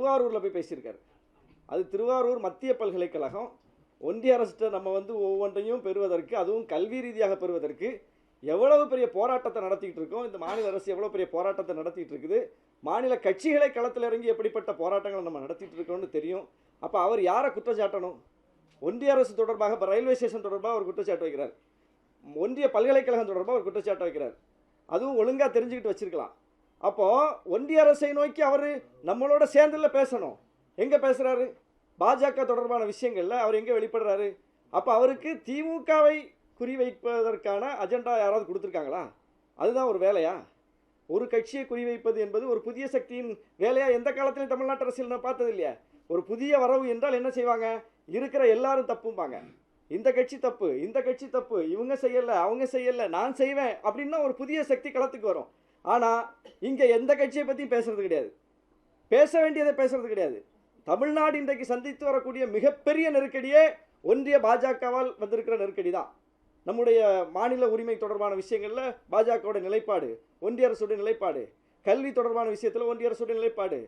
திருவாரூரில் போய் பேசியிருக்காரு. அது திருவாரூர் மத்திய பல்கலைக்கழகம். ஒன்றிய அரசிட்ட நம்ம வந்து ஒவ்வொன்றையும் பெறுவதற்கு, அதுவும் கல்வி ரீதியாக பெறுவதற்கு எவ்வளவு பெரிய போராட்டத்தை நடத்திக்கிட்டு இருக்கோம். இந்த மாநில அரசு எவ்வளோ பெரிய போராட்டத்தை நடத்திட்டு இருக்குது. மாநில கட்சிகளை களத்தில் இறங்கி எப்படிப்பட்ட போராட்டங்களை நம்ம நடத்திட்டு இருக்கோம்னு தெரியும். அப்போ அவர் யாரை குற்றச்சாட்டணும்? ஒன்றிய அரசு தொடர்பாக இப்போ ரயில்வே ஸ்டேஷன் தொடர்பாக ஒரு குற்றச்சாட்டு வைக்கிறார், ஒன்றிய பல்கலைக்கழகம் தொடர்பாக ஒரு குற்றச்சாட்டு வைக்கிறார். அதுவும் ஒழுங்காக தெரிஞ்சுக்கிட்டு வச்சிருக்கலாம். அப்போது ஒன்றிய அரசை நோக்கி அவர் நம்மளோட சேர்ந்துல பேசணும். எங்கே பேசுகிறாரு? பாஜக தொடர்பான விஷயங்களில் அவர் எங்கே வெளிப்படுறாரு? அப்போ அவருக்கு திமுகவை குறிவைப்பதற்கான அஜெண்டா யாராவது கொடுத்துருக்காங்களா? அதுதான் ஒரு வேலையா? ஒரு கட்சியை குறிவைப்பது என்பது ஒரு புதிய சக்தியின் வேலையா? எந்த காலத்திலையும் தமிழ்நாட்டு அரசியல் நான் பார்த்தது இல்லையா? ஒரு புதிய வரவு என்றால் என்ன செய்வாங்க? இருக்கிற எல்லாரும் தப்பும்பாங்க. இந்த கட்சி தப்பு, இந்த கட்சி தப்பு, இவங்க செய்யலை, அவங்க செய்யலை, நான் செய்வேன் அப்படின்னா ஒரு புதிய சக்தி களத்துக்கு வரும். ஆனால் இங்கே எந்த கட்சியை பற்றியும் பேசுறது கிடையாது, பேச வேண்டியதை பேசுறது கிடையாது. தமிழ்நாடு இன்றைக்கு சந்தித்து வரக்கூடிய மிகப்பெரிய நெருக்கடியே ஒன்றிய பாஜகவால் வந்திருக்கிற நெருக்கடி தான். நம்முடைய மாநில உரிமை தொடர்பான விஷயங்களில் பாஜகவோட நிலைப்பாடு, ஒன்றிய அரசுடைய நிலைப்பாடு, கல்வி தொடர்பான விஷயத்தில் ஒன்றிய அரசுடைய நிலைப்பாடு,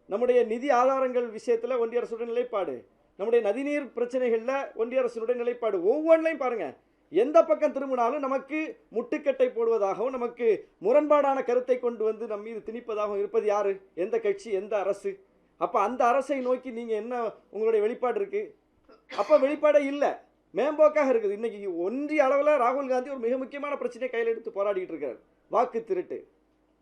நம்முடைய நிதி ஆதாரங்கள் விஷயத்தில் ஒன்றிய அரசுடைய நிலைப்பாடு, நம்முடைய நதிநீர் பிரச்சனைகளில் ஒன்றிய அரசுடைய நிலைப்பாடு, ஒவ்வொன்றையும் பாருங்கள். எந்த பக்கம் திரும்பினாலும் நமக்கு முட்டுக்கட்டை போடுவதாகவும் நமக்கு முரண்பாடான கருத்தை கொண்டு வந்து நம் மீது திணிப்பதாகவும் இருப்பது யாரு? எந்த கட்சி, எந்த அரசு? அப்போ அந்த அரசை நோக்கி நீங்கள் என்ன உங்களுடைய வெளிப்பாடு இருக்குது? அப்போ வெளிப்பாடே இல்லை, மேம்போக்காக இருக்குது. இன்றைக்கி ஒன்றிய அளவில் ராகுல் காந்தி ஒரு மிக முக்கியமான பிரச்சனையை கையில் எடுத்து போராடிட்டு இருக்கார், வாக்கு திருட்டு.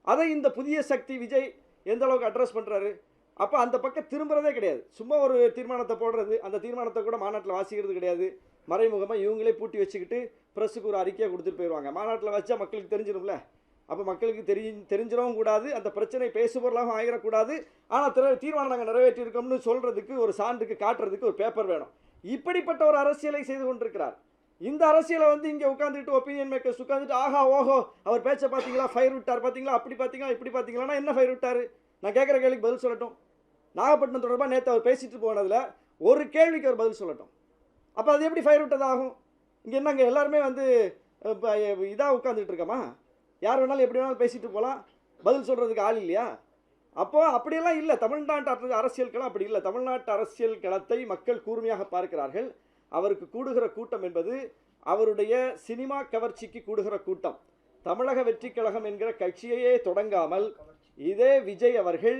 அதை இந்த புதிய சக்தி விஜய் எந்த அளவுக்கு அட்ரஸ் பண்ணுறாரு? அப்போ அந்த பக்கம் திரும்புறதே கிடையாது. சும்மா ஒரு தீர்மானத்தை போடுறது, அந்த தீர்மானத்தை கூட மாநாட்டில் வாசிக்கிறது கிடையாது. மறைமுகமாக இவங்களே பூட்டி வச்சுக்கிட்டு ப்ரெஸ்ஸுக்கு ஒரு அறிக்கையை கொடுத்துட்டு போயிடுவாங்க. மாநாட்டில் வச்சா மக்களுக்கு தெரிஞ்சிடும்ல. அப்போ மக்களுக்கு தெரிஞ்சிடவும் கூடாது, அந்த பிரச்சனை பேசுபொருளாகவும் ஆகிடக்கூடாது. ஆனால் தீர்மானம் நாங்கள் நிறைவேற்றியிருக்கோம்னு சொல்கிறதுக்கு, ஒரு சான்றுக்கு காட்டுறதுக்கு ஒரு பேப்பர் வேணும். இப்படிப்பட்ட ஒரு அரசியலை செய்து கொண்டிருக்கிறார். இந்த அரசியலை வந்து இங்கே உட்காந்துட்டு ஒப்பீனியன் மேக்கர்ஸ் உட்காந்துட்டு ஆஹா ஓஹோ அவர் பேச்சை பார்த்தீங்களா, ஃபயர் விட்டார் பார்த்தீங்களா, அப்படி பார்த்தீங்களா, இப்படி பார்த்தீங்களான்னா என்ன ஃபயர் விட்டார்? நான் கேட்குற கேள்விக்கு பதில் சொல்லட்டும். நாகப்பட்டினம் தொடர்பாக நேற்று அவர் பேசிட்டு போனதில் ஒரு கேள்விக்கு அவர் பதில் சொல்லட்டும். அப்போ அது எப்படி ஃபயர் விட்டதாகும்? இங்கே என்னங்க எல்லாருமே வந்து இதாக உட்காந்துட்டு இருக்கோமா? யார் வேணாலும் எப்படி வேணாலும் பேசிட்டு போகலாம், பதில் சொல்கிறதுக்கு ஆள் இல்லையா? அப்போது அப்படியெல்லாம் இல்லை. தமிழ்நாட்டு அரசியல் களம் அப்படி இல்லை. தமிழ்நாட்டு அரசியல் களத்தை மக்கள் கூர்மையாக பார்க்கிறார்கள். அவருக்கு கூடுகிற கூட்டம் என்பது அவருடைய சினிமா கவர்ச்சிக்கு கூடுகிற கூட்டம். தமிழக வெற்றி கழகம் என்கிற கட்சியையே தொடங்காமல் இதே விஜய் அவர்கள்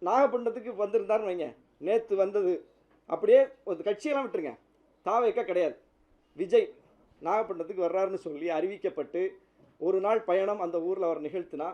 நாகப்பட்டினத்துக்கு வந்திருந்தார்னு வைங்க, நேற்று வந்தது அப்படியே ஒரு கட்சியெல்லாம் விட்டுருங்க, தாவேக்கா கிடையாது, விஜய் நாகப்பட்டினத்துக்கு வர்றாருன்னு சொல்லி அறிவிக்கப்பட்டு ஒரு நாள் பயணம் அந்த ஊரில் அவர் நிகழ்த்தினா